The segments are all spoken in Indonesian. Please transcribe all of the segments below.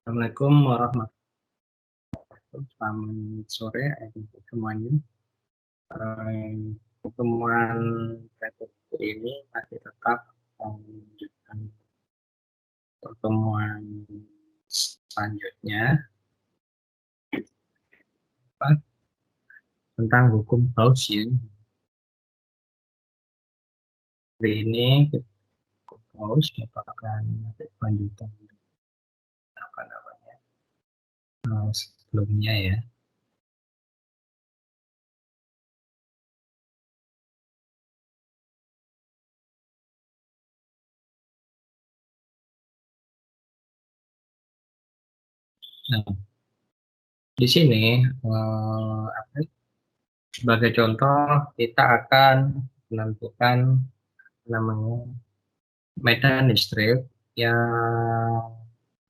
Assalamualaikum warahmatullahi wabarakatuh. Selamat sore adik-adik semuanya. Pertemuan PTT ini masih tetap melanjutkan pertemuan selanjutnya tentang hukum Gaussian. Hari ini hukum Gauss merupakan lanjutan apa namanya sebelumnya ya. Nah, di sini sebagai contoh kita akan menentukan namanya medan listrik yang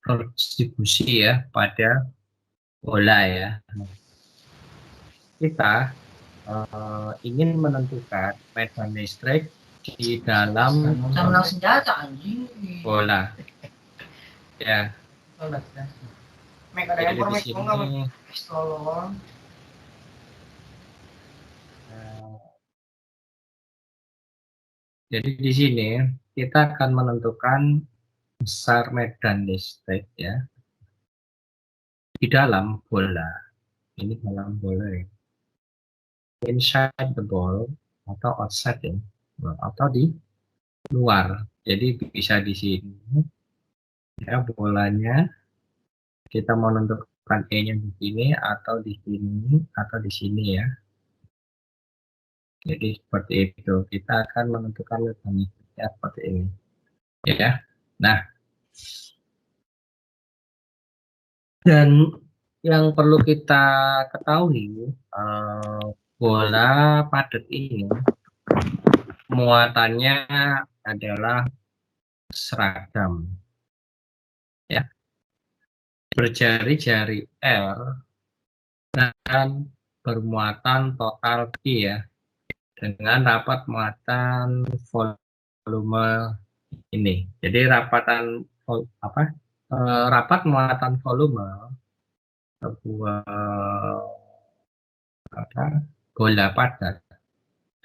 berdistribusi ya pada bola ya. Kita ingin menentukan medan listrik di dalam bola ya. Jadi di sini jadi di sini kita akan menentukan besar medan listrik ya di dalam bola. Ini dalam bola ya. Inside the ball atau outside ya, atau di luar. Jadi bisa di sini ya bolanya, kita mau menentukan E-nya di sini atau di sini atau di sini ya. Jadi seperti itu, kita akan menentukan medannya seperti ini ya. Nah, dan yang perlu kita ketahui, bola padat ini muatannya adalah seragam ya, berjari-jari R dan bermuatan total P ya, dengan rapat muatan volume ini. Jadi rapat muatan volume sebuah bola padat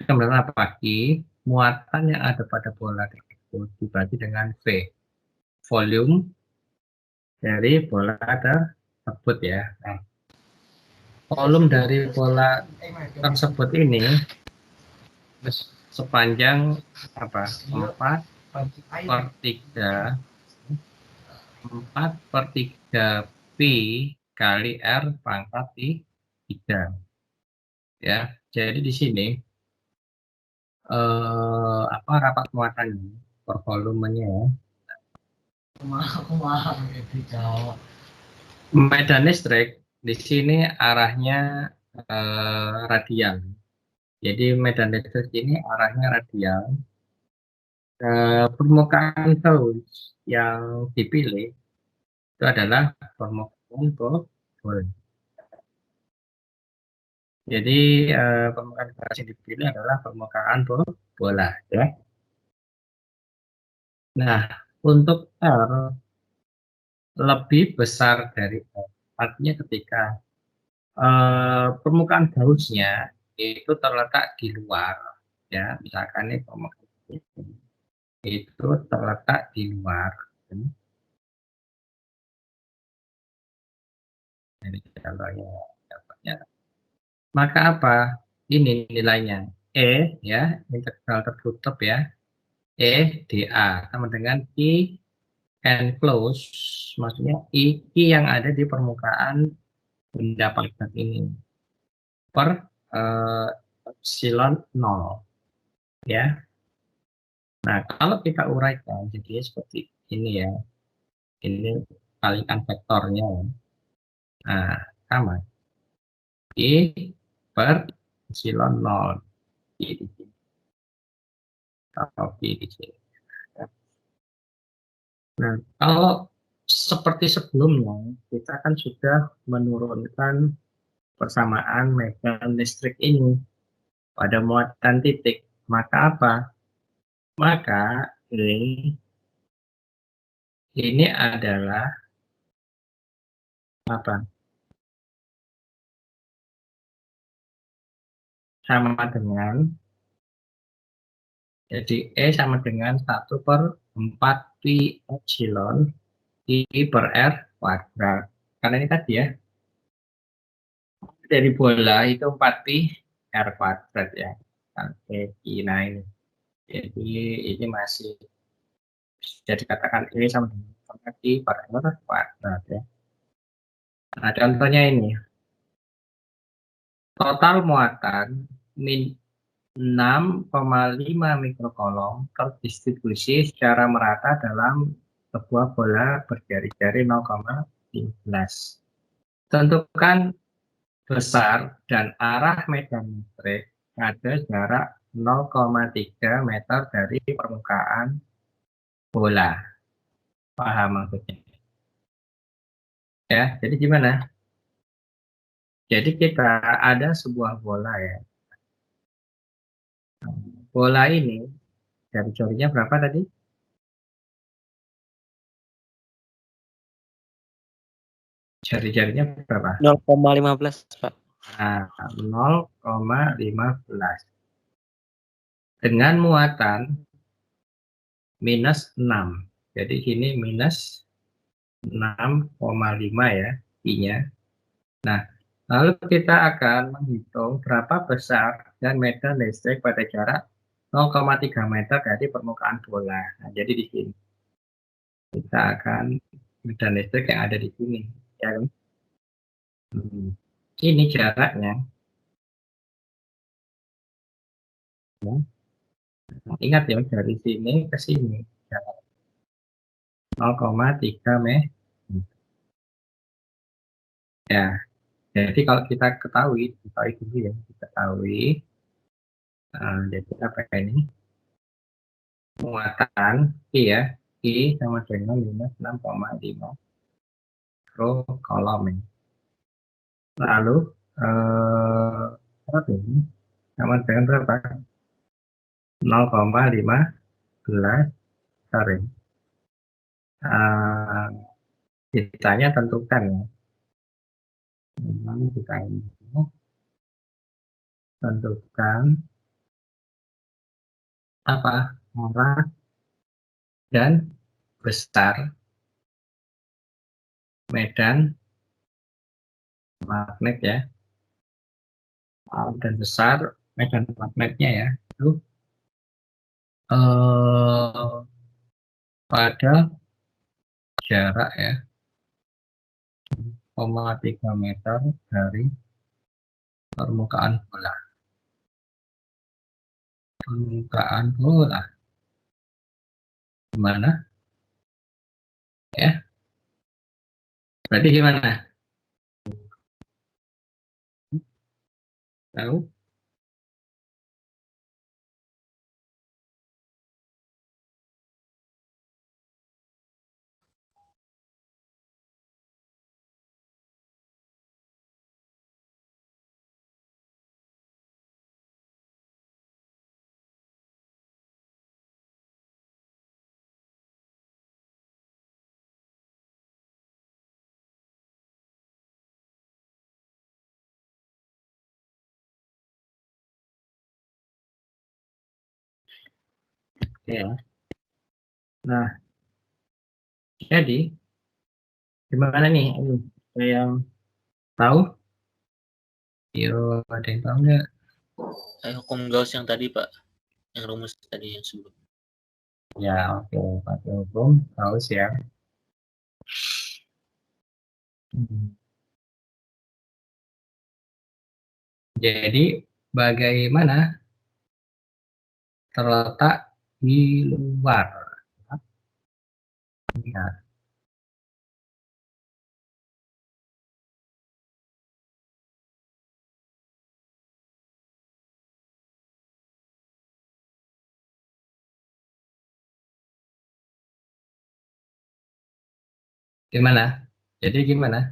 sebenarnya bagi muatan yang ada pada bola tersebut dibagi dengan V, volume dari bola tersebut ya. Nah, volume dari bola tersebut ini sepanjang 4/3 Pi kali R pangkat 3 ya. Jadi di sini rapat muatannya per volumenya ya. Medan listrik di sini arahnya radial. Jadi medan listrik ini arahnya radial. Permukaan Gauss yang dipilih itu adalah permukaan bola. Jadi permukaan Gauss yang dipilih adalah permukaan bola ya. Nah, untuk R lebih besar dari R, artinya ketika permukaan Gauss-nya itu terletak di luar ya, misalkan ini permukaan itu terletak di luar. Ini contohnya, maka apa? Ini nilainya E ya, integral tertutup ya, E dA sama dengan I enclosed, maksudnya I yang ada di permukaan benda padat ini per epsilon 0 ya. Nah, kalau kita uraikan jadi seperti ini ya. Ini kalikan vektornya. Nah, sama. I per epsilon 0. I di sini. Atau I di sini. Nah, kalau seperti sebelumnya, kita kan sudah menurunkan persamaan medan listrik ini pada muatan titik. Maka apa? Maka ini adalah Apa? Sama dengan, jadi E sama dengan 1/4 pi epsilon I per R kuadrat. Karena ini tadi ya, dari bola itu 4 pi R kuadrat ya. Oke, nah ini. Jadi ini masih bisa dikatakan E sama dengan 4 pi per R kuadrat ya. Nah, contohnya ini. Total muatan min 6,5 mikrokolom terdistribusi secara merata dalam sebuah bola berjari-jari 0,15. Tentukan besar dan arah medan listrik pada jarak 0,3 meter dari permukaan bola. Paham maksudnya? Ya, jadi gimana? Jadi kita ada sebuah bola ya. Bola ini jari-jarinya berapa tadi? Jari-jarinya berapa? 0,15 Pak. Nah, 0,15 dengan muatan minus 6. Jadi sini minus 6,5 ya I-nya. Nah, lalu kita akan menghitung berapa besar dan medan listrik pada jarak 0,3 meter dari permukaan bola. Nah, jadi di sini kita akan medan listrik yang ada di sini. Ya, kan? Ini jaraknya. Ya. Ingat ya, dari sini ke sini. 0,3 meter. Ya, jadi kalau kita ketahui dulu ya, kita ketahui, jadi apa ini? Muatan I ya, I sama dengan minus 6,5 mikrokolom ini. Lalu, apa ini? Sama dengan berapa? 0,15 sorry. Ditanya tentukan ya. Memang kita ini tentukan apa arah dan besar medan magnet ya, dan besar medan magnetnya ya itu pada jarak ya 0,3 meter dari permukaan bola. Permukaan bola gimana ya? Berarti gimana? Tahu? Ya. Nah, jadi gimana nih? Ada yang tahu? Yuk, ada yang tahu nggak? Hukum Gauss yang tadi Pak, yang rumus tadi yang sebelum. Ya, oke, pakai hukum Gauss ya. Jadi, bagaimana terletak di luar? Nah, gimana? Jadi gimana?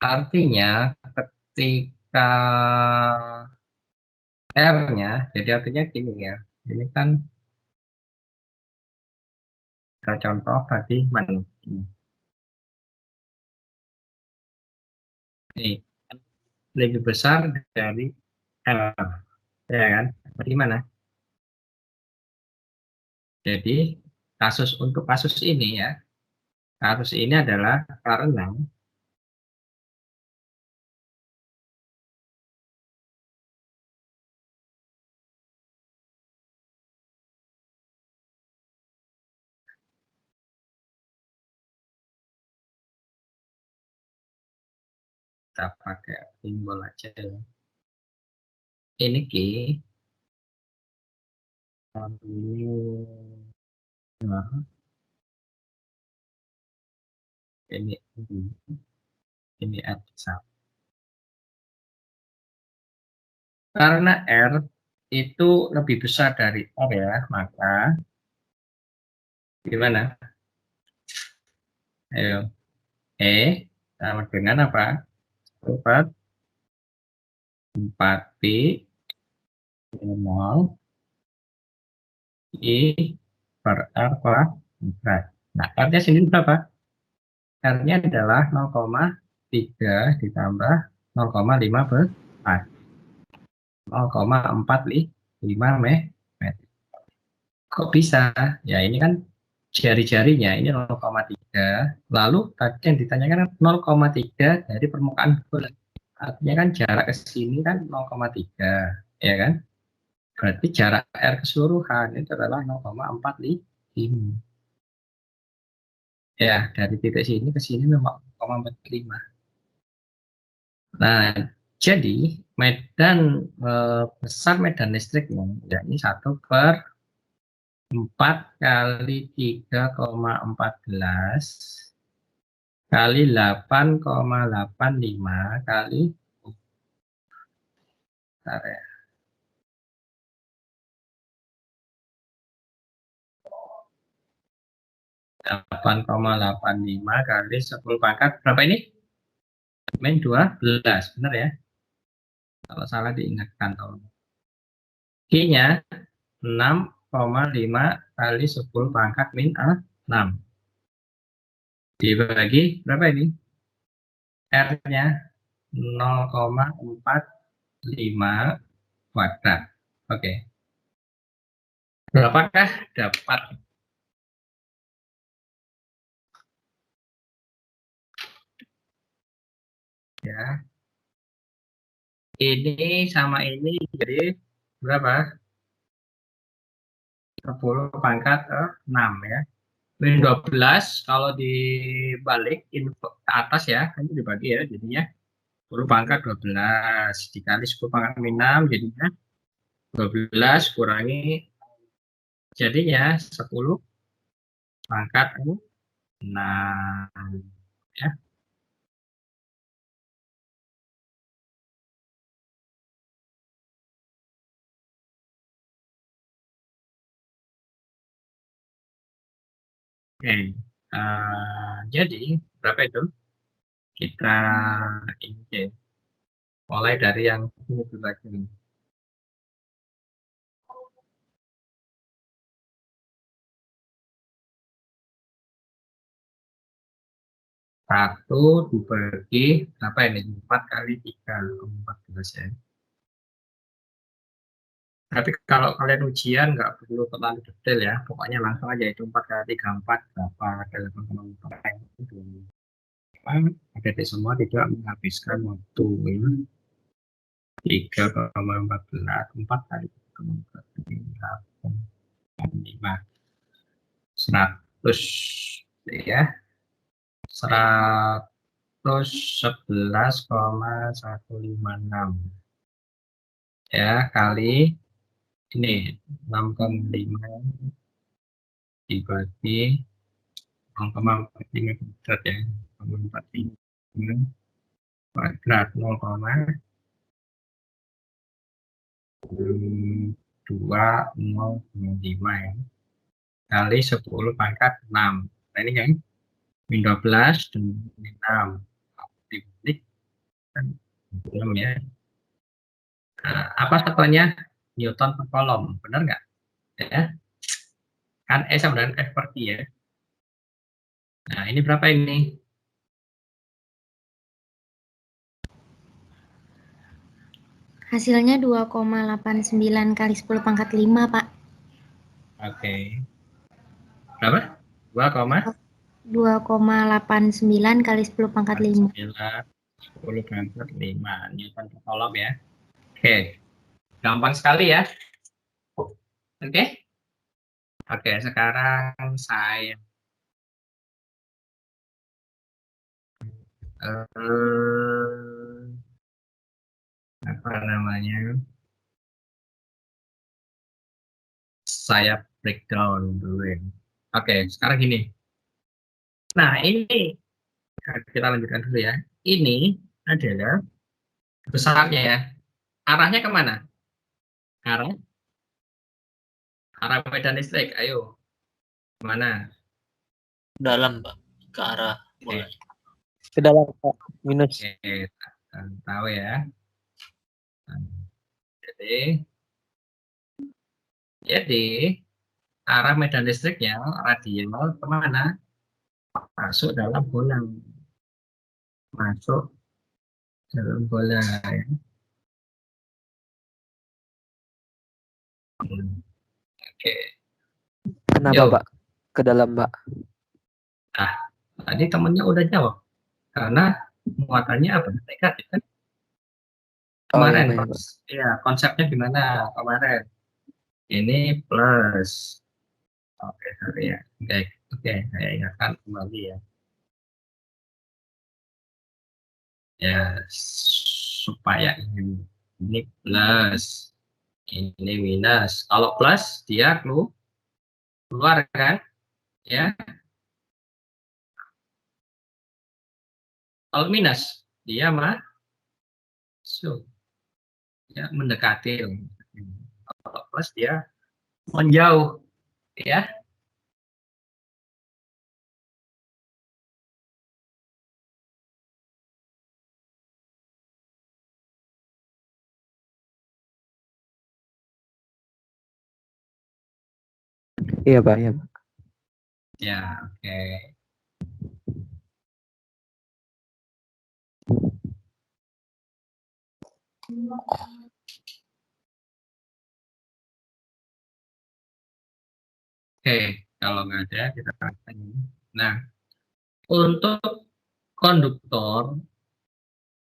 Artinya ketika R-nya, jadi artinya gini ya. Ini kan contoh tadi mana? Nih, lebih besar dari L, ya kan? Bagaimana? Jadi untuk kasus ini ya, kasus ini adalah karena kita pakai simbol aja ya. Ini Ki, ini ini R1. Karena R itu lebih besar dari R ya, maka gimana? Ayo, sama dengan apa? 4 P 0 I per R kuadrat. Nah, R-nya sendiri berapa? R-nya adalah 0,3 ditambah 0,5 per 4. 0,455 meter. Kok bisa? Ya ini kan jari-jarinya ini 0,3. Lalu tadi yang ditanyakan 0,3 dari permukaan bulan. Artinya kan jarak ke sini kan 0,3, ya kan? Berarti jarak R keseluruhan itu adalah 0,45. Ya, dari titik sini ke sini 0,45. Nah, jadi besar medan listriknya, ya ini 1/4 kali 3,14 kali 8,85 kali 8,85 kali 10 pangkat berapa ini? Min 12, benar ya? Kalau salah diingatkan. Q-nya 6,5 kali 10 pangkat min 6. Dibagi berapa ini? R-nya 0,45 kuadrat. Oke. Berapakah dapat? Ya. Ini sama ini jadi berapa? 10 pangkat ke 6 ya. Min 12 kalau dibalik info ke atas ya, ini dibagi ya jadinya 10 pangkat 12 dikali 10 pangkat min 6 jadinya 12 kurangi jadinya 10 pangkat 6 ya. Oke. Jadi berapa itu? Kita ini mulai dari yang ini dulu lagi. 1 dibagi berapa ini? 4 kali 3, 14 ya. Tapi kalau kalian ujian nggak perlu terlalu detail ya, pokoknya langsung aja itu 4 kali 3, 4 berapa, ada 8,4. Adik semua tidak menghabiskan waktu ya. 3,14, 4 kali 3,14, 100 ya, 111,156 ya kali ini 6,5 dibagi 0,45 kuadrat ya, 0,45 kuadrat 0,2005 ya kali 10 pangkat 6. Nah ini kan min 12 dan min 6 dibalik kan belum ya. Nah, apa satuannya? Newton per kolom, benar nggak? Ya, kan E sama dengan F per T ya. Nah ini berapa ini? Hasilnya 2,89 kali 10 pangkat 5, Pak. Oke. Berapa? 2,89 kali 10 pangkat 5. 10 pangkat 5 Newton per kolom ya. Oke. Gampang sekali ya. Oke. Oke, sekarang saya apa namanya? Saya breakdown dulu ya. Oke, sekarang gini. Nah, ini kita lanjutkan dulu ya. Ini adalah besarnya ya. Arahnya kemana? Arah medan listrik. Ayo, kemana? Dalam, Pak. Ke arah bola. Ke dalam, Pak. Minus. Oke, tahu ya. Jadi arah medan listriknya radial kemana? Masuk dalam bola. Masuk dalam bola ya. Oke. Kenapa, Yo. Pak? Ke dalam, Pak. Nah, tadi temennya udah jawab. Karena muatannya apa? Negatif kan? Kemarin, iya, ya, konsepnya gimana kemarin? Ini plus. Oke, sorry ya. Oke, saya ingatkan kembali ya. Ya, supaya ini plus, ini minus. Kalau plus, dia keluar kan? Ya. Kalau minus, dia masuk. Ya, mendekati. Kalau plus, dia menjauh. Ya. Iya, Pak. Iya, Pak. Ya, oke. Oke, kalau nggak ada kita akan. Nah, untuk konduktor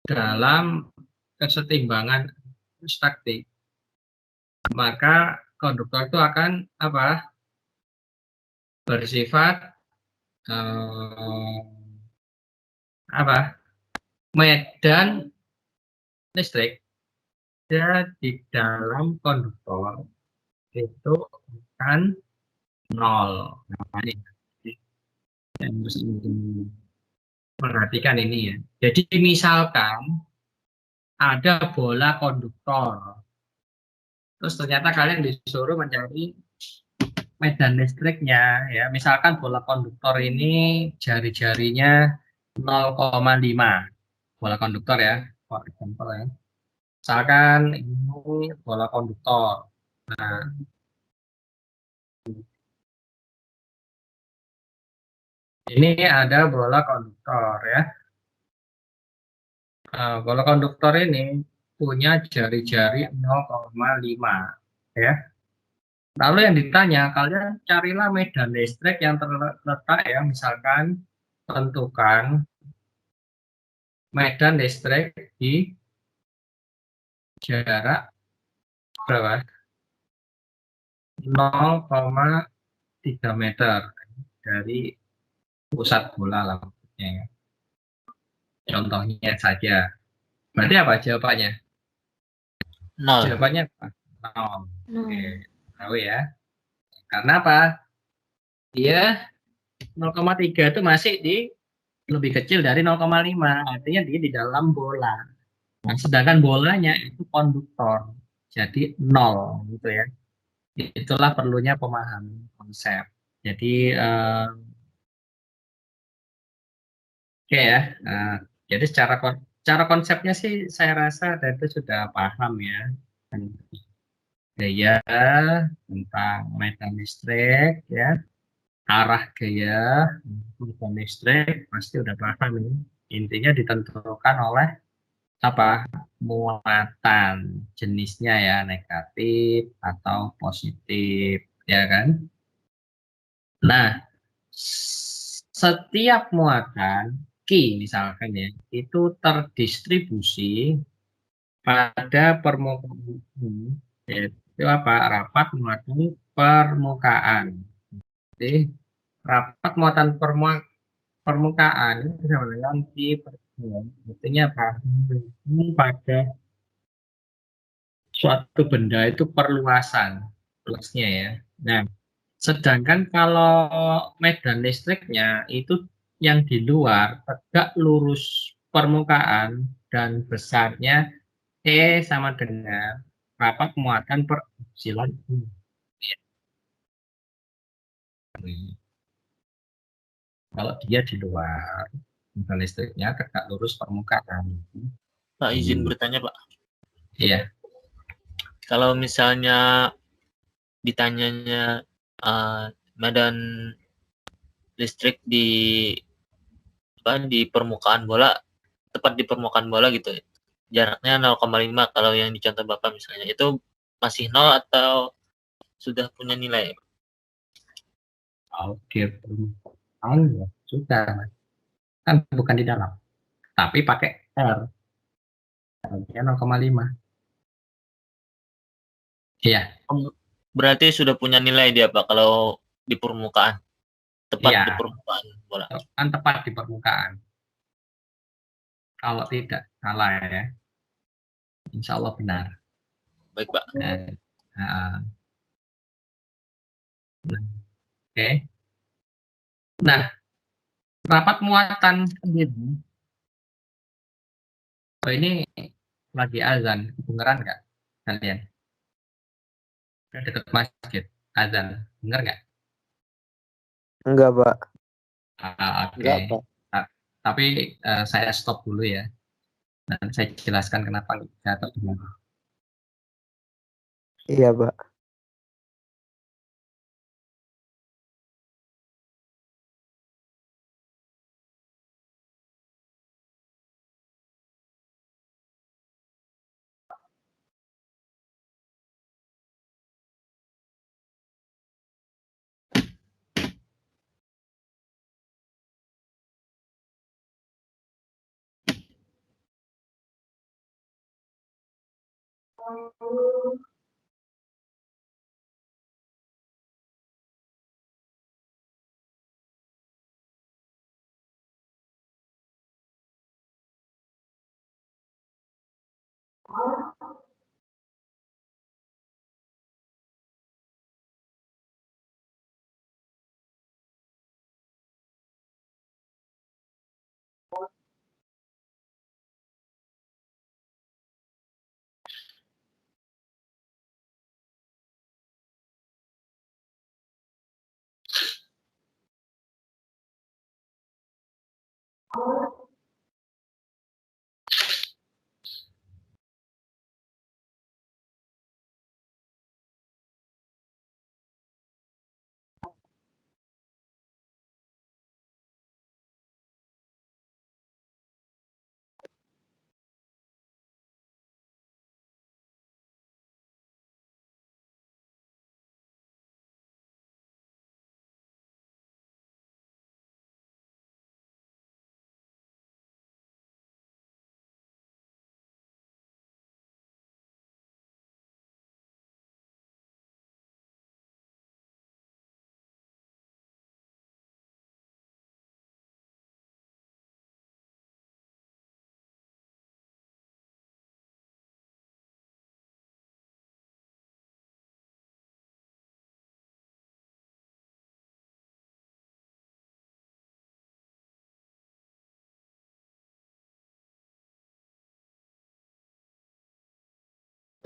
dalam kesetimbangan statik, maka konduktor itu akan apa? Bersifat apa? Medan listrik di dalam konduktor itu kan 0. Nah, ini yang harus perhatikan ini ya. Jadi misalkan ada bola konduktor, terus ternyata kalian disuruh mencari medan listriknya ya. Misalkan bola konduktor ini jari-jarinya 0,5 bola konduktor ya, for example ya. Misalkan ini bola konduktor. Nah, ini ada bola konduktor ya. Bola konduktor ini punya jari-jari 0,5 ya. Lalu yang ditanya, kalian carilah medan listrik yang terletak ya, misalkan tentukan medan listrik di jarak berapa? 0,3 meter dari pusat bola lah maksudnya. Contohnya saja. Berarti apa jawabannya? 0. Jawabannya apa? 0. Oke, tahu ya. Karena apa? Dia 0,3 itu masih lebih kecil dari 0,5. Artinya dia di dalam bola. Nah, sedangkan bolanya itu konduktor. Jadi 0 gitu ya. Itulah perlunya pemahaman konsep. Jadi oke ya. Jadi cara konsepnya sih saya rasa dan itu sudah paham ya. Gaya tentang medan listrik ya. Arah gaya medan listrik pasti udah paham ini. Intinya ditentukan oleh apa muatan jenisnya ya, negatif atau positif, ya kan? Nah, setiap muatan Q misalkan ya, itu terdistribusi pada permukaan ini, yaitu apa? Rapat muatan permukaan. Jadi, rapat muatan permukaan itu sama dengan Q per dua. Artinya apa? Ini pada suatu benda itu perluasan plusnya ya. Nah, sedangkan kalau medan listriknya itu yang di luar tegak lurus permukaan dan besarnya E sama dengan rapat muatan per epsilon U. Kalau dia di luar medan listriknya tegak lurus permukaan. Pak, izin bertanya, Pak. Iya, Kalau misalnya ditanyanya medan listrik di permukaan bola, tepat di permukaan bola gitu, jaraknya 0,5 kalau yang di contoh Bapak misalnya, itu masih 0 atau sudah punya nilai? kalau dia permukaan ya sudah, kan bukan di dalam, tapi pakai R, R-nya 0,5. Iya, Berarti sudah punya nilai dia, Pak, kalau di permukaan, tepat iya, di permukaan bola. kan tepat di permukaan. Kalau tidak salah ya, insya Allah benar. Baik, Pak. Oke. Nah, rapat muatan sendiri. Oh, ini lagi azan, kedengeran nggak kalian? Dekat masjid, azan, dengar nggak? Enggak, Pak. Oke. Enggak, Pak. Tapi saya stop dulu ya. Dan saya jelaskan kenapa bisa terdengar. Iya, Pak.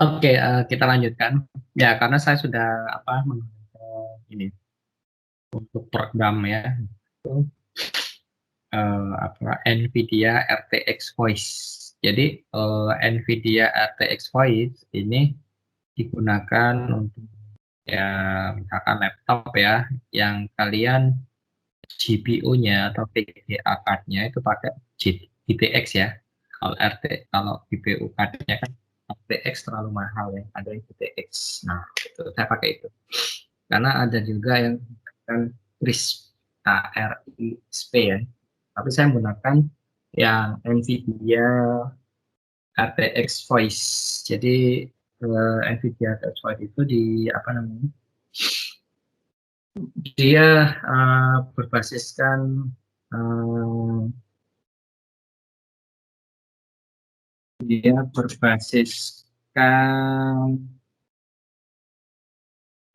Oke, kita lanjutkan. Ya, karena saya sudah ini untuk program ya, itu NVIDIA RTX Voice. Jadi NVIDIA RTX Voice ini digunakan untuk ya misalkan laptop ya, yang kalian GPU-nya atau VGA card-nya itu pakai GTX ya. Kalau kalau di PUKD-nya kan RTX terlalu mahal ya, ada yang GTX. Nah, itu saya pakai itu. Karena ada juga yang menggunakan RISP ya. Tapi saya menggunakan yang NVIDIA RTX Voice. Jadi NVIDIA RTX Voice itu apa namanya? Dia berbasiskan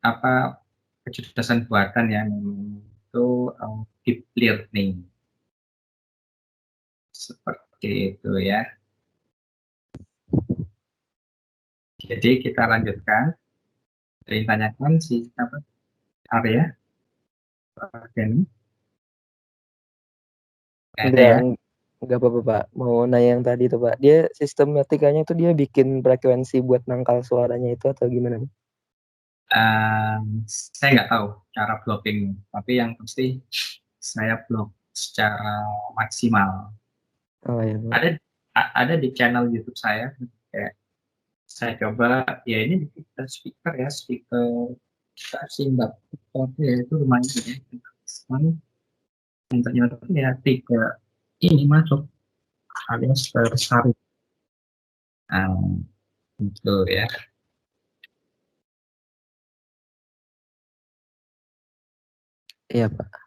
apa kecerdasan buatan yang itu deep learning seperti itu ya. Jadi kita lanjutkan. Ditanyakan si Arya. Enggak apa-apa Pak. Mau nanya yang tadi tuh Pak. Dia sistematikanya itu dia bikin frekuensi buat nangkal suaranya itu atau gimana? Saya nggak tahu cara blocking, tapi yang pasti saya blok secara maksimal. Oh ya Pak. Ada di channel YouTube saya, kayak saya coba ya ini speaker ya, speaker simbab ya itu lumayan ya. Dan ternyata ya tiga ini masuk alias tersari. Gitu ya. Iya Pak.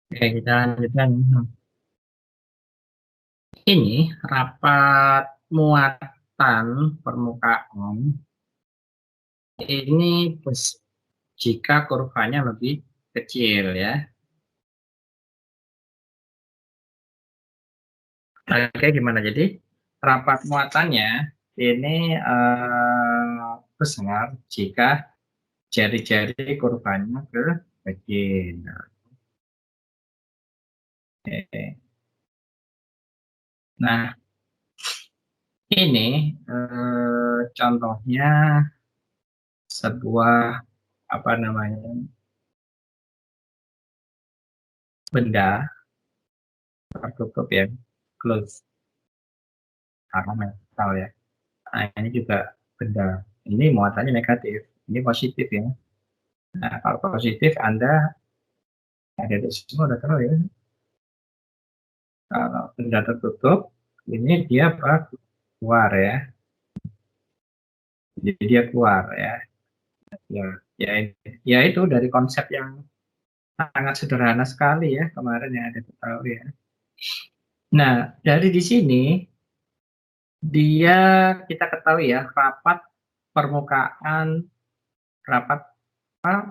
Oke, kita lanjutkan. Ini rapat muatan permukaan ini jika kurvanya lebih kecil ya. Oke, gimana? Jadi rapat muatannya ini besar jika jari-jari kurvanya kecil. Oke. Nah, ini contohnya sebuah apa namanya benda tertutup ya, close karena metal ya. Nah, ini juga benda. Ini muatannya negatif, ini positif ya. Nah, kalau positif Anda ada di semua udah tahu ya. Kalau benda tertutup, ini dia keluar ya. Jadi dia keluar ya. Ya itu dari konsep yang sangat sederhana sekali ya kemarin yang ada tahu ya. Nah, dari di sini kita ketahui ya rapat permukaan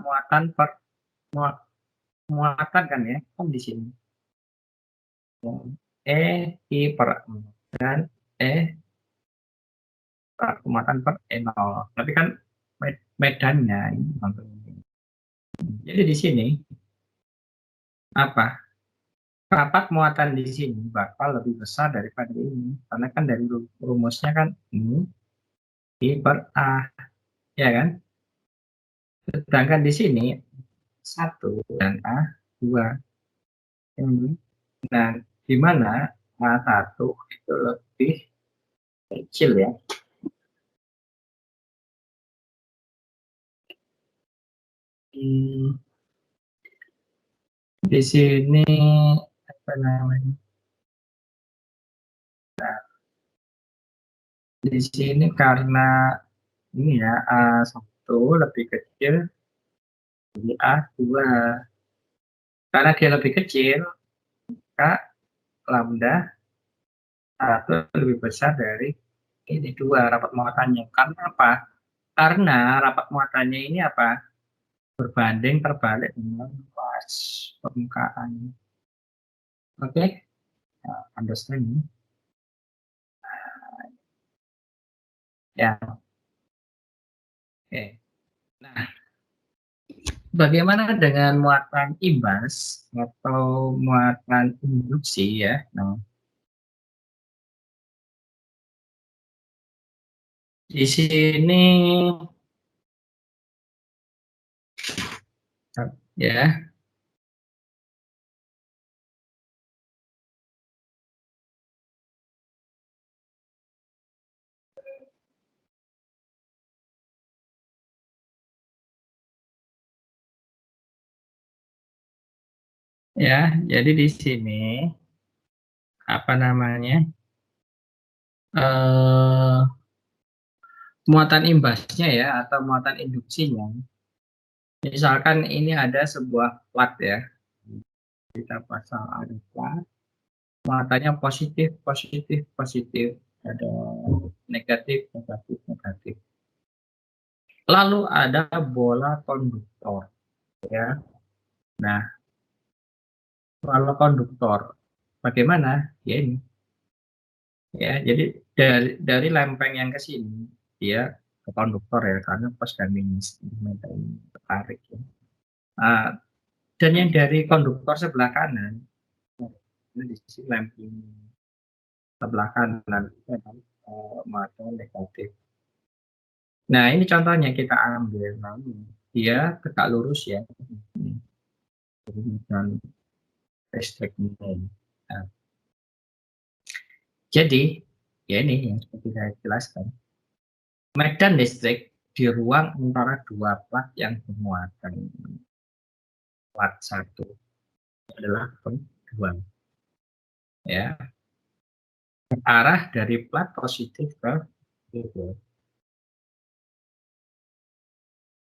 muatan muatan kan ya kan di sini I per dan muatan per E0 tapi kan medannya ini jadi di sini rapat muatan di sini bakal lebih besar daripada ini karena kan dari rumusnya kan ini I per A ya kan, sedangkan di sini 1 dan A2 nah di mana A1 itu lebih kecil ya. Di sini apa namanya? Nah, di sini karena ini ya A1 lebih kecil dari A2. Karena dia lebih kecil, maka lambda 1 lebih besar dari ini 2 rapat muatannya. Karena apa? Karena rapat muatannya ini berbanding terbalik dengan permukaan. Oke, understand? Ya, oke. Nah, bagaimana dengan muatan imbas atau muatan induksi ya? Nah, di sini ya, jadi di sini apa namanya? eh muatan imbasnya ya atau muatan induksinya. Misalkan ini ada sebuah plat ya, kita pasang ada plat, muatannya positif, positif, positif, ada negatif, negatif, negatif. Lalu ada bola konduktor ya. Nah, bola konduktor bagaimana? Ya ini. Ya, jadi dari lempeng yang ke sini dia ke konduktor ya karena plus dan minus ini tertarik ya. Nah, dan yang dari konduktor sebelah kanan ini di sisi lempeng sebelah kanan itu adalah mata negatif. Nah, ini contohnya kita ambil. Nah, dia tegak lurus ya. Dan listrik ini. Nah, jadi, ya ini yang seperti saya jelaskan. Medan listrik di ruang antara dua plat yang bermuatan. Plat 1 adalah kedua. Ya. Arah dari plat positif ke kedua.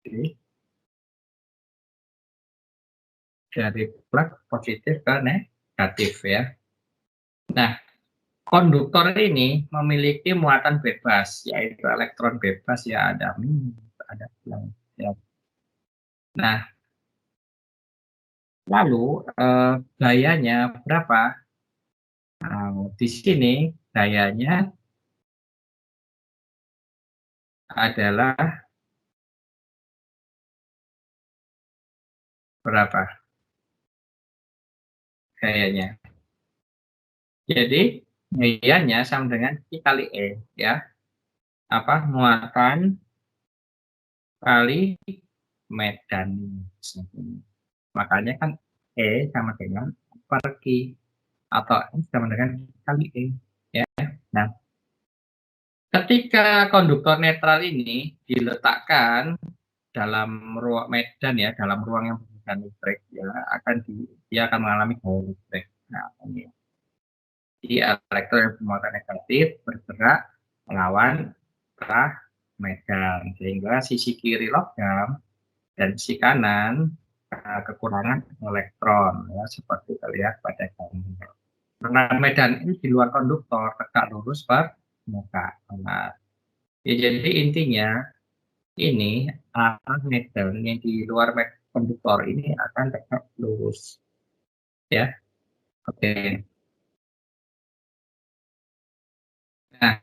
Jadi, dari plat positif ke negatif ya. Nah, konduktor ini memiliki muatan bebas, yaitu elektron bebas ya ada minus, ada plus. Ya. Nah, lalu gayanya berapa? Nah, di sini gayanya adalah berapa? Gayanya. Jadi gayanya sama dengan I kali E ya. Apa muatan kali medan. Makanya kan E sama dengan per Q atau E sama dengan kali E ya. Nah, ketika konduktor netral ini diletakkan dalam ruang medan ya, dalam ruang yang bermedan listrik ya, dia akan mengalami gaya listrik. Nah, ini. Jadi elektron yang bermuatan negatif bergerak melawan arah medan sehingga sisi kiri logam dan sisi kanan kekurangan elektron ya, seperti terlihat pada gambar. Karena medan ini di luar konduktor tegak lurus permukaan. Nah, ya, jadi intinya ini arah medan yang di luar konduktor ini akan tegak lurus ya. Oke. Nah,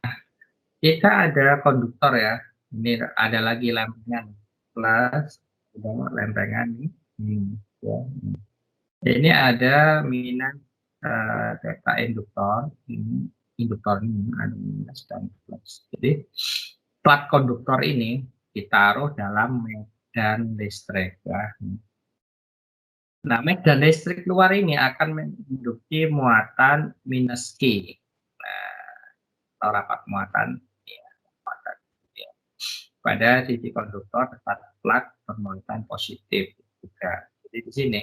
kita ada konduktor ya. Ini ada lagi lempengan plus lempengan ini ya. Ini ada minus delta induktor ini ada minus dan plus. Jadi plat konduktor ini ditaruh dalam medan listrik ya. Nah, medan listrik luar ini akan menduduki muatan minus Q. Nah, atau rapat muatan ya, ya. Pada sisi konduktor tetap plat bermuatan positif juga. Jadi di sini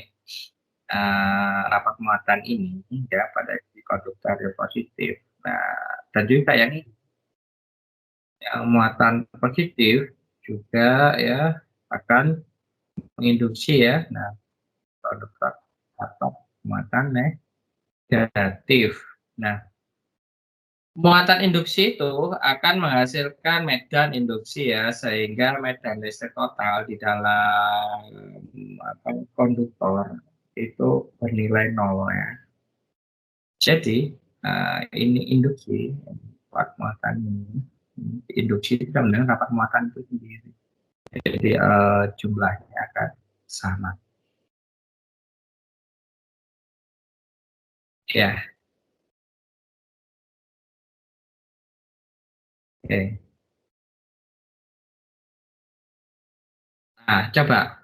rapat muatan ini ya pada sisi konduktor yang positif. Nah, dan juga yang ini yang muatan positif juga ya akan menginduksi ya. Nah, konduktor atau muatan negatif. Nah, muatan induksi itu akan menghasilkan medan induksi ya, sehingga medan listrik total di dalam konduktor itu bernilai 0 ya. Jadi ini induksi rapat muatan ini. Induksi itu sama dengan rapat muatan itu sendiri. Jadi jumlahnya akan sama. Ya. Oke. Nah, coba.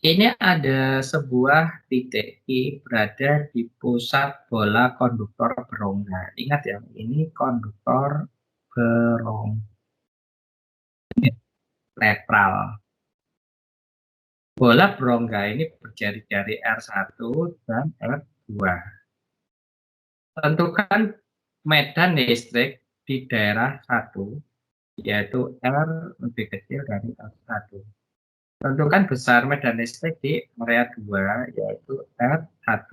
Ini ada sebuah titik I berada di pusat bola konduktor berongga. Ingat ya, ini konduktor berongga netral. Bola berongga ini berjari-jari R1 dan R2. Tentukan medan listrik di daerah 1, yaitu R lebih kecil dari R1. Tentukan besar medan listrik di area 2, yaitu R1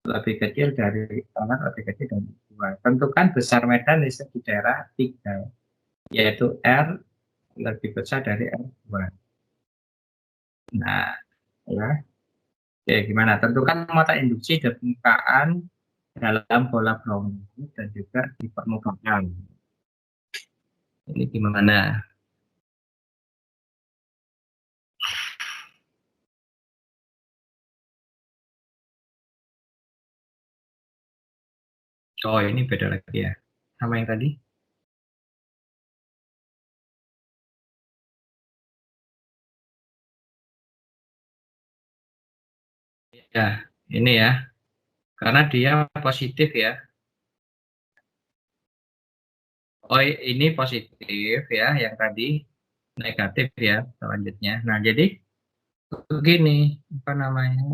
lebih kecil dari lebih kecil dari 2. Tentukan besar medan listrik di daerah 3, yaitu R lebih besar dari R2. Nah, ya. Oke, gimana? Tentukan muatan induksi dan permukaan dalam bola berongga dan juga di permukaan. Ini gimana? Oh, ini beda lagi ya. Sama yang tadi? Ya, ini ya. Karena dia positif ya. Oh, ini positif ya, yang tadi negatif ya selanjutnya. Nah, jadi begini, apa namanya?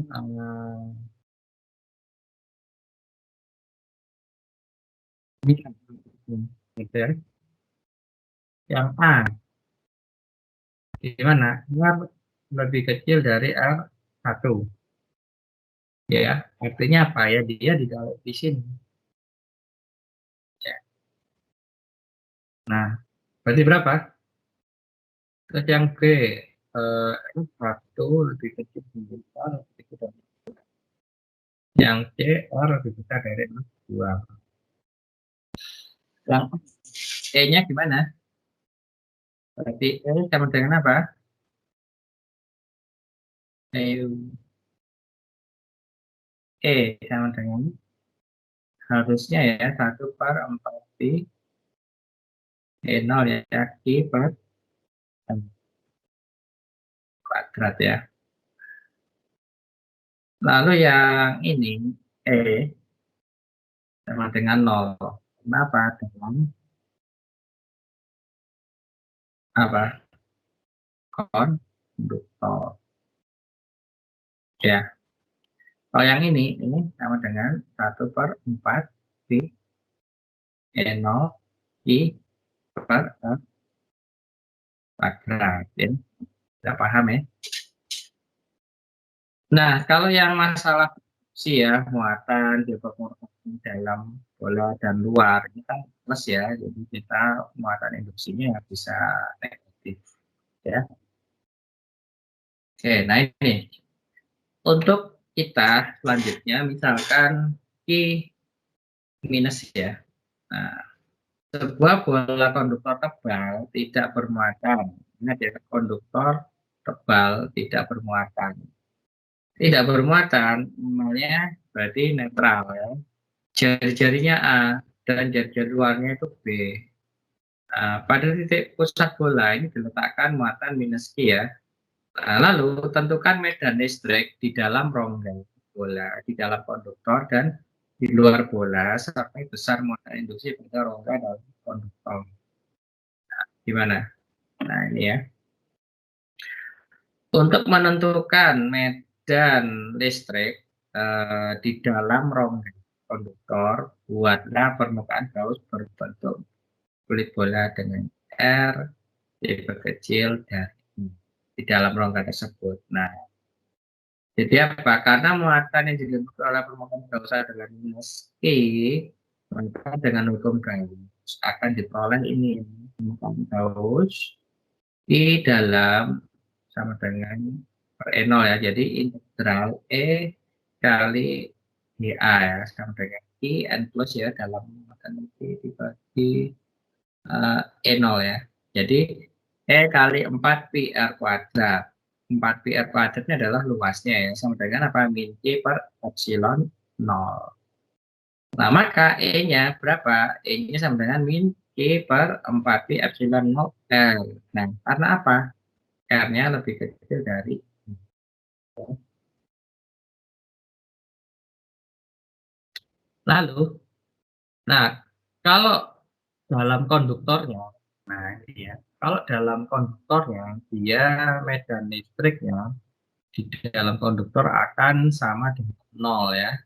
Gitu ya. Yang A, gimana? R lebih kecil dari R1. Ya, artinya apa ya? Dia di sini. Ya. Nah, berarti berapa? Terus yang B, R1 lebih kecil dari R lebih kecil dari yang C, R lebih besar dari R2. Yang E-nya gimana? Berarti E sama dengan apa? E sama dengan harusnya ya 1/4 E0 ya, Q per M kuadrat ya. Lalu yang ini E sama dengan 0. Kenapa? Dengan apa? Konduktor. Ya. Kalau yang ini sama dengan 1/4 di E0 I per M kuadrat. Ya. Sudah paham ya? Nah, kalau yang masalah sih ya, muatan di dalam bola dan luar, ini kan plus ya, jadi kita muatan induksinya bisa negatif. Ya. Oke, nah ini. Untuk kita selanjutnya, misalkan I minus ya. Nah, sebuah bola konduktor tebal tidak bermuatan. Ingat ya, konduktor tebal tidak bermuatan. Tidak bermuatan, namanya berarti netral ya. Jari-jarinya A dan jari-jari luarnya itu B. Nah, pada titik pusat bola ini diletakkan muatan minus Q ya. Nah, lalu tentukan medan listrik di dalam rongga bola, di dalam konduktor dan di luar bola, sampai besar muatan induksi pada rongga dalam konduktor. Nah, gimana? Nah, ini ya. Untuk menentukan medan listrik di dalam rongga konduktor, buatlah permukaan gaus berbentuk kulit bola dengan R tipe kecil dari di dalam rongga tersebut. Nah, jadi apa? Karena muatan yang dibentuk oleh permukaan gaus adalah minus Q, maka dengan hukum gaus akan diperoleh ini permukaan gaus di dalam sama dengan per E0 ya. Jadi integral E kali dA ya, sama dengan I n plus ya dalam matematika dibagi E0 ya. Jadi E kali 4 pi R kuadrat. 4 pi R kuadrat ini adalah luasnya ya, sama dengan apa? Min J per epsilon 0. Nah, maka E-nya berapa? E-nya sama dengan min J per 4 pi epsilon 0 R. Nah, karena apa? R-nya lebih kecil dari. Lalu, nah, kalau dalam konduktornya, nah ini ya, kalau dalam konduktornya, dia medan listriknya di dalam konduktor akan sama dengan 0 ya.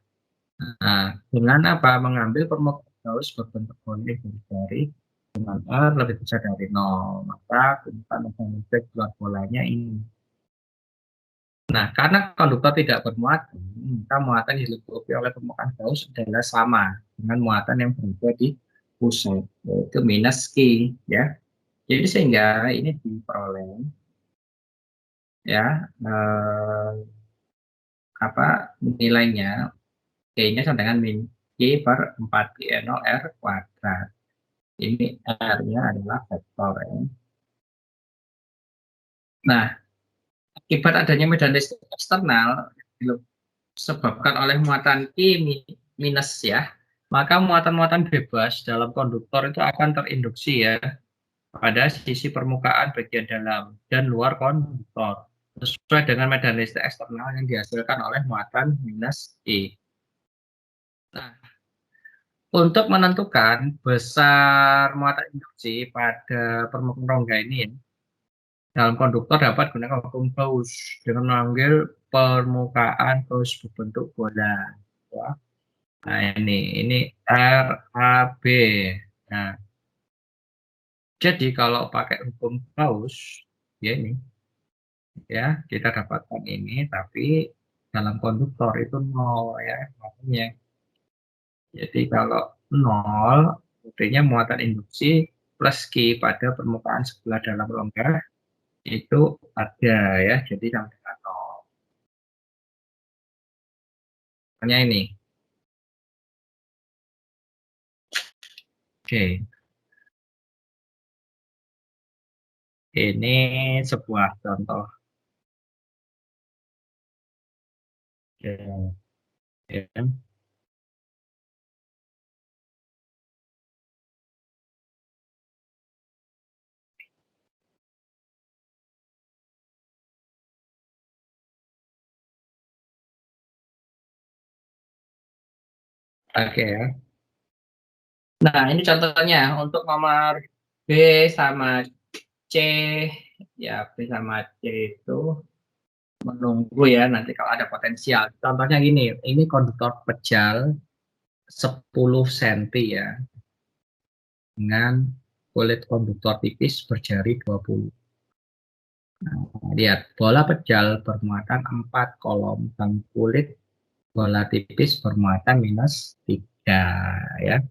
Nah, dengan apa? Mengambil permukaan Gauss berbentuk bola dari dengan R lebih besar dari 0. Maka permukaan medan listrik buat bolanya ini. Nah, karena konduktor tidak bermuatan, maka muatan yang dilengkapi oleh permukaan Gauss adalah sama dengan muatan yang berada di pusat, yaitu minus Q, ya. Jadi sehingga ini diperoleh, ya, apa nilainya Q-nya sama dengan min Q per 4 pi N0 R kuadrat. Ini R-nya adalah vektor, ya. Nah, akibat adanya medan listrik eksternal disebabkan oleh muatan Q minus ya, maka muatan-muatan bebas dalam konduktor itu akan terinduksi ya pada sisi permukaan bagian dalam dan luar konduktor sesuai dengan medan listrik eksternal yang dihasilkan oleh muatan minus I. Nah, untuk menentukan besar muatan induksi pada permukaan rongga ini dalam konduktor dapat gunakan hukum Gauss dengan mengambil permukaan Gauss berbentuk bola. Ya. Nah ini RAB. Nah, jadi kalau pakai hukum Gauss, ya ini, ya kita dapatkan ini, tapi dalam konduktor itu 0 ya, makanya. Jadi kalau 0, artinya muatan induksi plus Q pada permukaan sebelah dalam rongga itu ada ya, jadi sama dengan 0. Makanya ini. Oke. Ini sebuah contoh. Ya. Ya. Oke ya. Nah, ini contohnya untuk nomor B sama C, ya B sama C itu menunggu ya nanti kalau ada potensial. Contohnya gini, ini konduktor pejal 10 cm ya, dengan kulit konduktor tipis berjari 20. Nah, lihat, bola pejal bermuatan 4 kolom dan kulit bola tipis bermuatan minus 3 ya.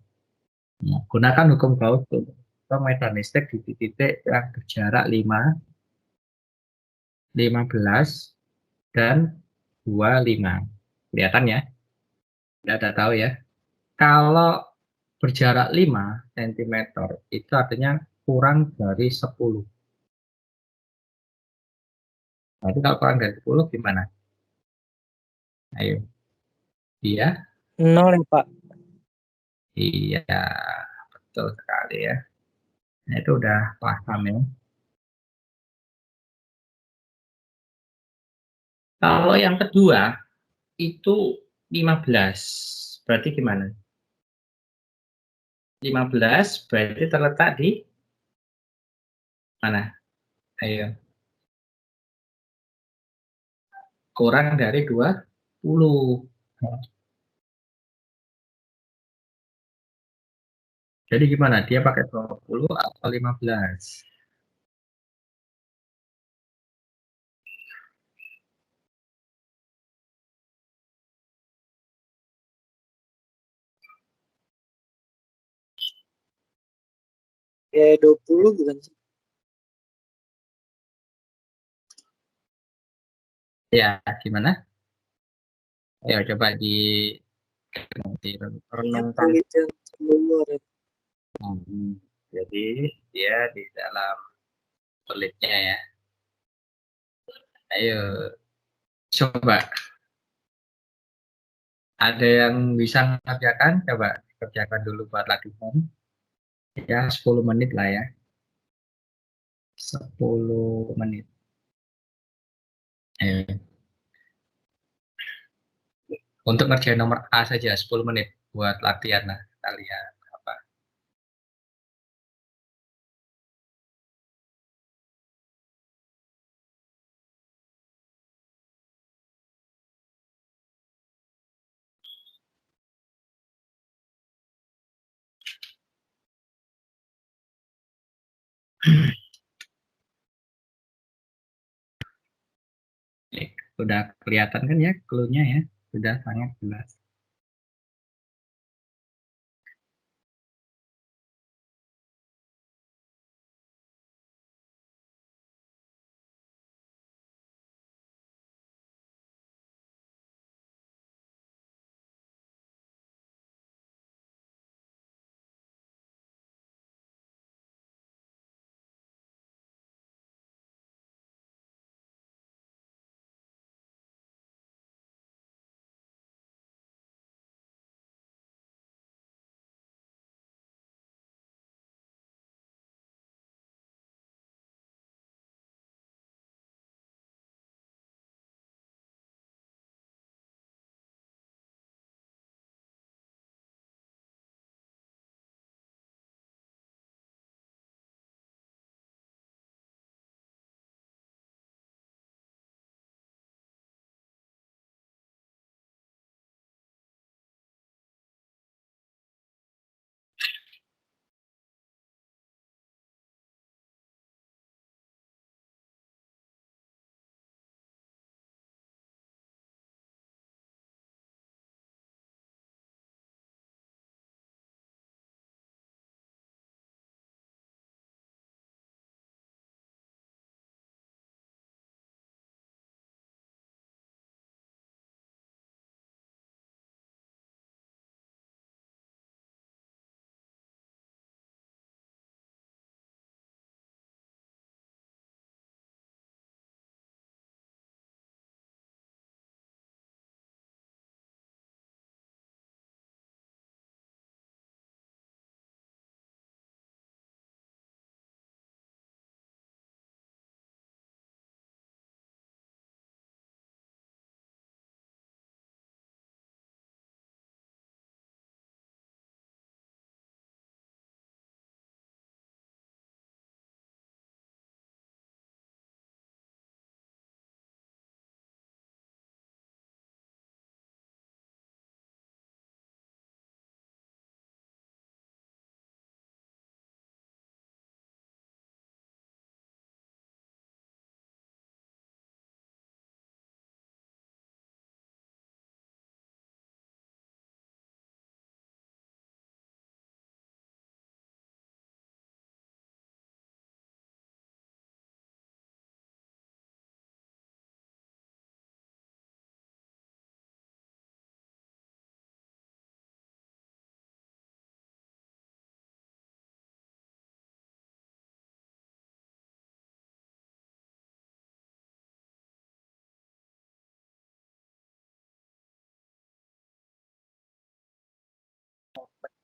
Nah, gunakan hukum Gauss untuk medan listrik di titik yang berjarak 5, 15, dan 25. Kelihatan ya? Tidak ada tahu ya. Kalau berjarak 5 cm itu artinya kurang dari 10. Berarti kalau kurang dari 10 gimana? Ayo. Iya? 0 ya Pak. Iya, betul sekali ya. Nah, itu udah paham ya. Kalau yang kedua itu 15. Berarti gimana? 15 berarti terletak di mana? Ayo. Kurang dari 20. Jadi gimana? Dia pakai 20 atau 15? Ya 20 bukan sih? Ya, gimana? Ayo coba renungkan. Jadi dia di dalam kulitnya ya. Ayo coba. Ada yang bisa mengerjakan? Coba kerjakan dulu buat latihan. Ya, 10 menit lah ya. 10 menit. Ayo. Untuk ngerjain nomor A saja 10 menit buat latihan lah kalian apa. Sudah kelihatan kan ya clue-nya ya, sudah sangat jelas.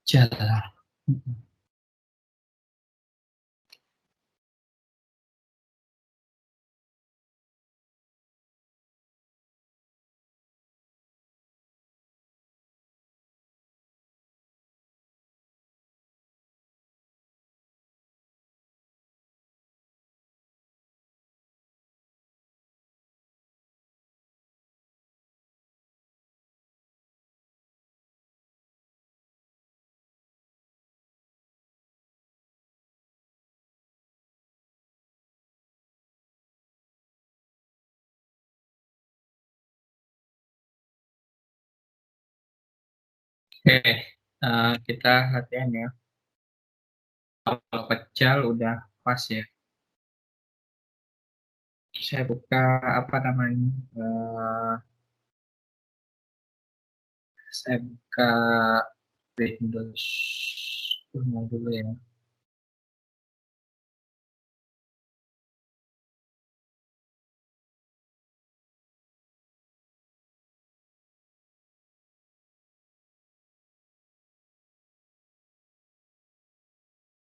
Jalan. Oke, kita latihan ya. Kalau pecel udah pas ya. Saya buka apa namanya? Saya buka Windows dulu ya.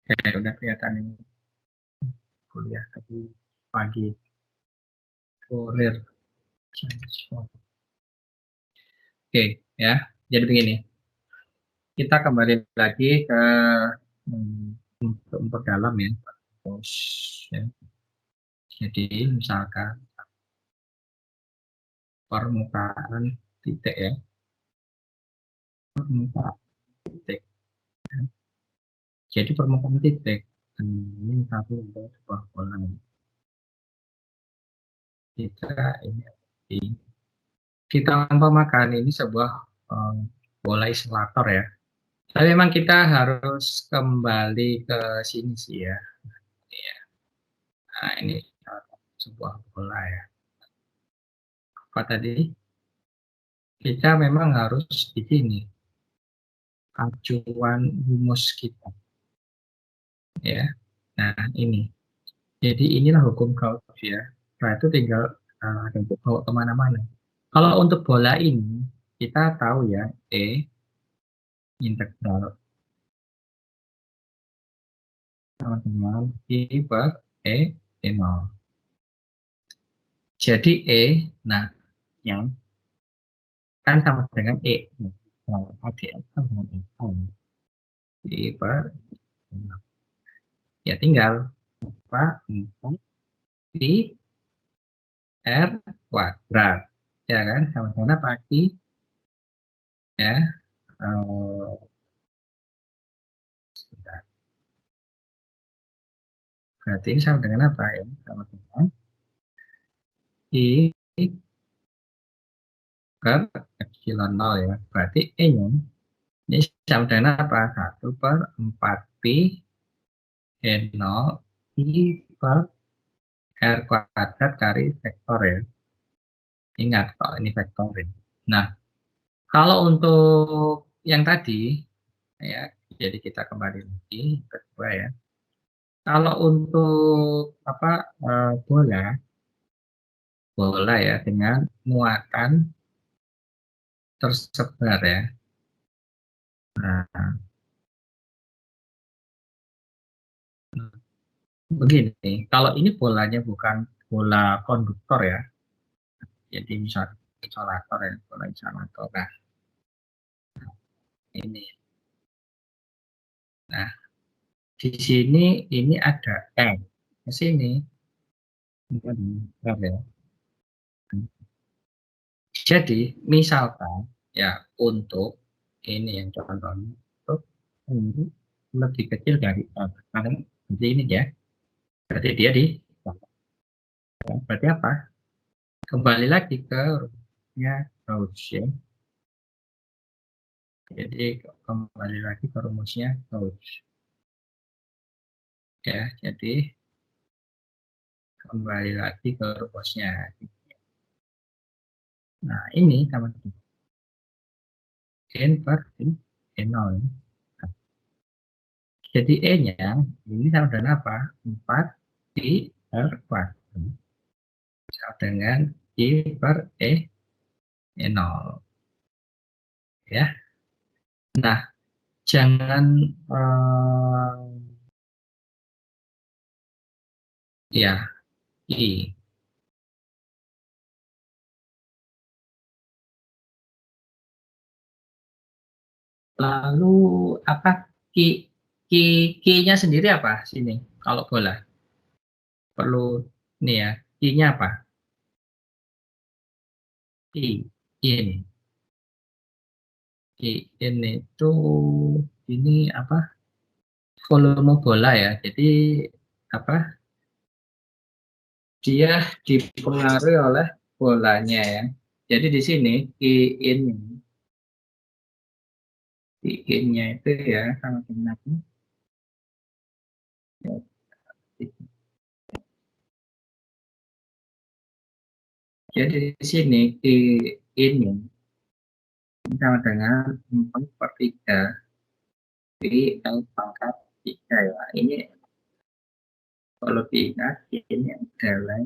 Oke, udah kelihatan ini kuliah tadi pagi. Kurir. Oke, ya. Jadi begini, kita kembali lagi ke untuk memperdalam ya. Terus, ya. Jadi misalkan permukaan titik ya, permukaan titik. Jadi permukaan titik ini satu untuk sebuah bola. Kita umpamakan ini sebuah bola isolator ya. Tapi memang kita harus kembali ke sini sih ya. Nah ini sebuah bola ya. Apa tadi? Kita memang harus di sini acuan rumus kita ya. Nah ini. Jadi inilah hukum Gauss ya. Nah itu tinggal bawa kemana-mana. Kalau untuk bola ini kita tahu ya E integral sama dengan I per E0. Jadi E, nah yang kan sama dengan E. Nah, ADN sama dengan E. I per E0. Ya tinggal apa 4 di R kuadrat. Ya kan, sama-sama pagi ya. Sebentar. Berarti ini sama dengan apa ya? Sama dengan I per epsilon 0 ya. Berarti E-nya ini sama dengan apa? 1 per 4 pi E0 I per R kuadrat kali vektor ya. Ingat kalau ini vektorin. Nah, kalau untuk yang tadi ya, jadi kita kembali lagi kedua ya. Kalau untuk apa bola ya dengan muatan tersebar ya. Nah, begini, kalau ini bolanya bukan bola konduktor ya, jadi misalnya isolator ya, bola isolator. Nah, ini. Nah, di sini ini ada M. Di sini. Ya. Jadi, misalkan ya untuk ini yang contohnya untuk ini lebih kecil dari seperti ini ya. Berarti dia di berarti apa? Kembali lagi ke rumusnya Gauss ya. Jadi kembali lagi ke rumusnya Gauss. Ya, jadi kembali lagi ke rumusnya. Nah, ini sama n per n0. Jadi E-nya ini sama dengan apa? 4 pi R kuadrat. Sama dengan I per E0. Ya. Nah, jangan ya I. Lalu apa Ki-nya sendiri apa sini kalau bola? Perlu nih ya. Ki-nya apa? Ki ini. Ki ini itu ini apa? Volume bola ya. Jadi apa? Dia dipengaruhi oleh bolanya ya. Jadi di sini Ki-nya itu ya sama dengan ya, Jadi di sini di ini sama dengan 4/3 di L pangkat 3 ya. Ini kalau diingat ini adalah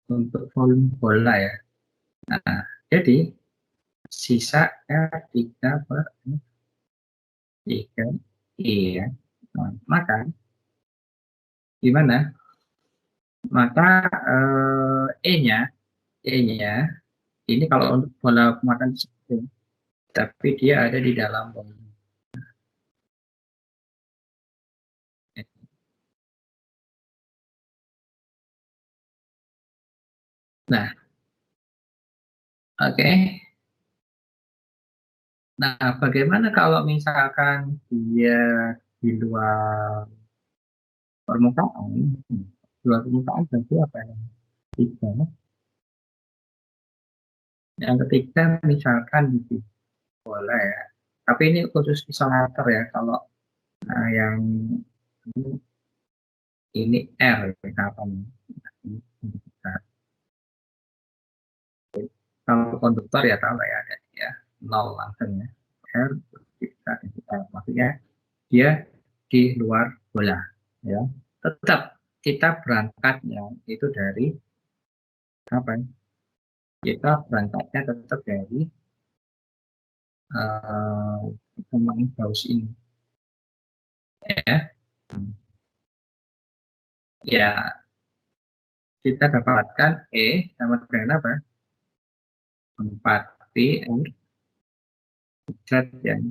untuk volume bola ya. Nah, jadi sisa R3/3 I ya. Nah, maka gimana? Maka E-nya ini kalau untuk bola muatan spring, tapi dia ada di dalam bola. Nah, oke. Nah, bagaimana kalau misalkan dia di luar permukaan? Di luar permukaan berarti apa yang ketiga? Yang ketiga misalkan di sini bola ya. Tapi ini khusus isolator ya. Kalau yang ini R misalkan. Kalau konduktor ya tahu lah ya, ada ya 0 langsung ya. R maksudnya dia di luar bola ya. Tetap kita berangkatnya itu dari apa? Kita berangkatnya tetap dari teman Gauss ini ya. Ya, kita dapatkan E sama dengan apa? 4 P R Z yang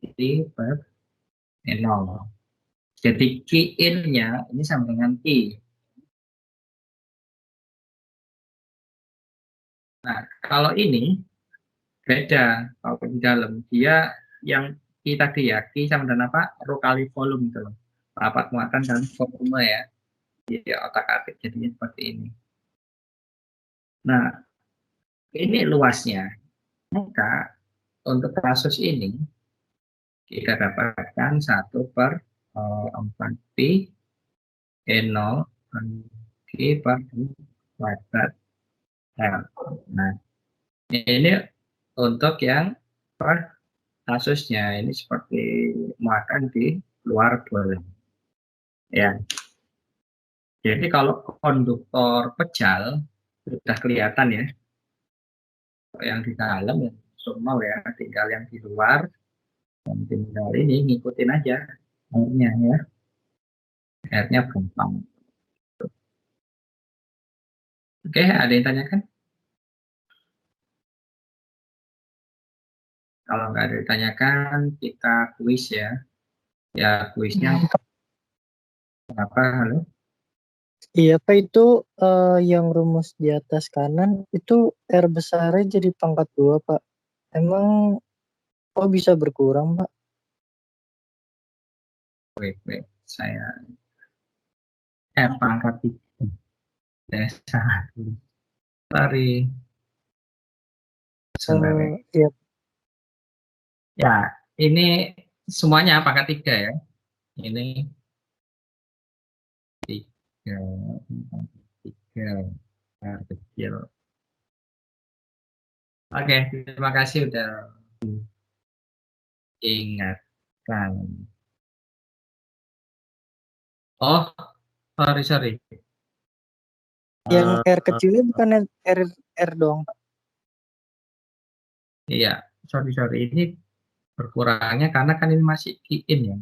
I per 0. Jadi Q-in-nya ini sama dengan I. Nah, kalau ini beda. Kalau di dalam dia yang Q tadi ya, Q sama dengan apa? Rho kali volume itu loh. Rapat muatan dan volume ya. Jadi otak-atik jadinya seperti ini. Nah, ini luasnya. Maka untuk kasus ini kita dapatkan 1/4 pi E0 Q per kuadrat L. Nah, ini untuk yang per kasusnya ini seperti makan di luar bola. Ya. Jadi kalau konduktor pejal sudah kelihatan ya. Yang di dalam ya normal ya, tinggal yang di luar dan tinggal ini ngikutin aja airnya ya. Airnya gampang. Oke, ada yang tanyakan? Kalau nggak ada yang ditanyakan, kita kuis ya. Ya, kuisnya apa? Halo? Iya, Pak, itu yang rumus di atas kanan itu R besarnya jadi pangkat 2, Pak. Emang kok bisa berkurang, Pak? Wait, saya pangkat 3. Salah. Sorry. Sebentar ya. Iya. Ya, ini semuanya pangkat 3 ya. Ini 3, 3 kecil. Oke, terima kasih udah ingatkan. Oh, sorry. Yang R kecilnya bukan R doang, Pak. Iya, sorry. Ini berkurangnya karena kan ini masih in ya.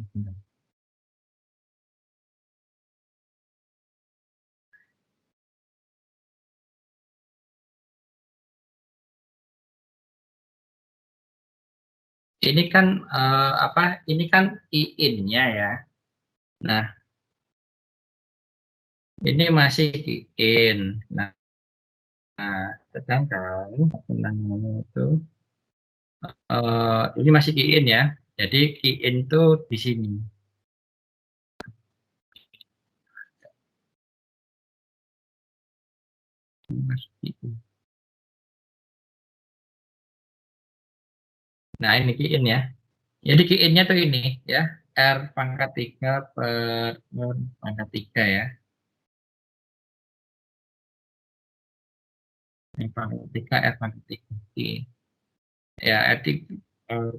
Ini kan Ini kan in-nya ya. Nah, ini masih in. Nah, sedangkan itu ini masih in ya. Jadi in itu di sini. Nah, ini in ya. Jadi in-nya tuh ini ya. R pangkat 3 per pangkat 3 ya. R pangkat 3, R pangkat 3. Ya,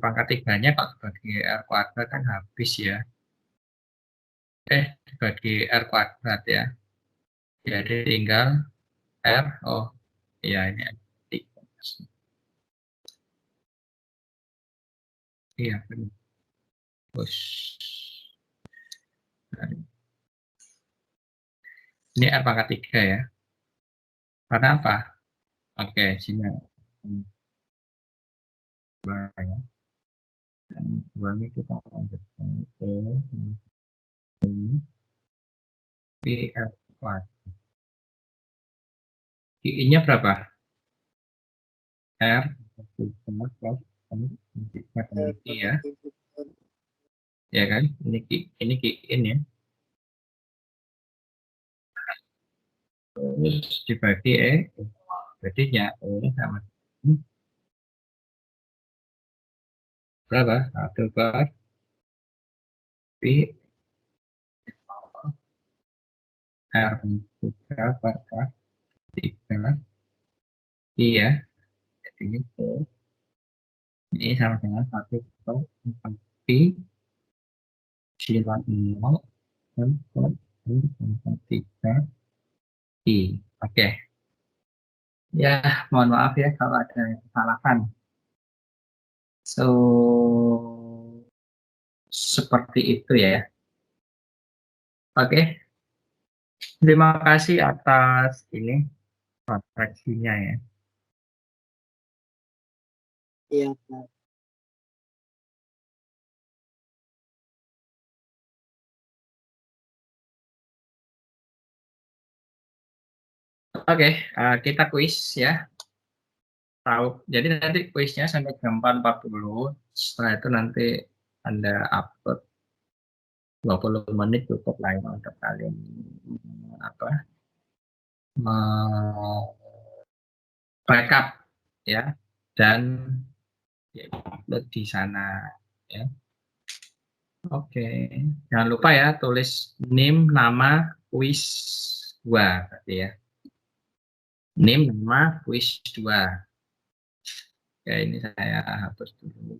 pangkat 3-nya kalau dibagi R kuadrat kan habis ya. Dibagi R kuadrat ya. Jadi tinggal R, oh iya ini R3. Iya, benar. Terus, ini R pangkat 3 ya. Karena apa? Oke, sini. Ya. Dan 2 ini kita lanjutkan ke R kuadrat. I-nya berapa? R plus ya. Ya kan? Ini Ki-in ya. Terus dibagi jadinya sama berapa? 1 per Pi R 3 per 3 iya. Jadi ini sama dengan 1 per 4 Pi sila 0 per 3 I. Oke. Ya, mohon maaf ya kalau ada kesalahan. So, seperti itu ya. Oke. Terima kasih atas ini refleksinya ya. Iya, Pak. Oke, kita kuis ya. Jadi nanti kuisnya sampai jam 4.40. Setelah itu nanti Anda upload 20 menit cukup lah ya untuk kalian backup ya dan upload di sana ya. Oke, jangan lupa ya tulis NIM nama kuis 2 berarti ya. NIM nama kuis 2. Ya ini saya hapus dulu.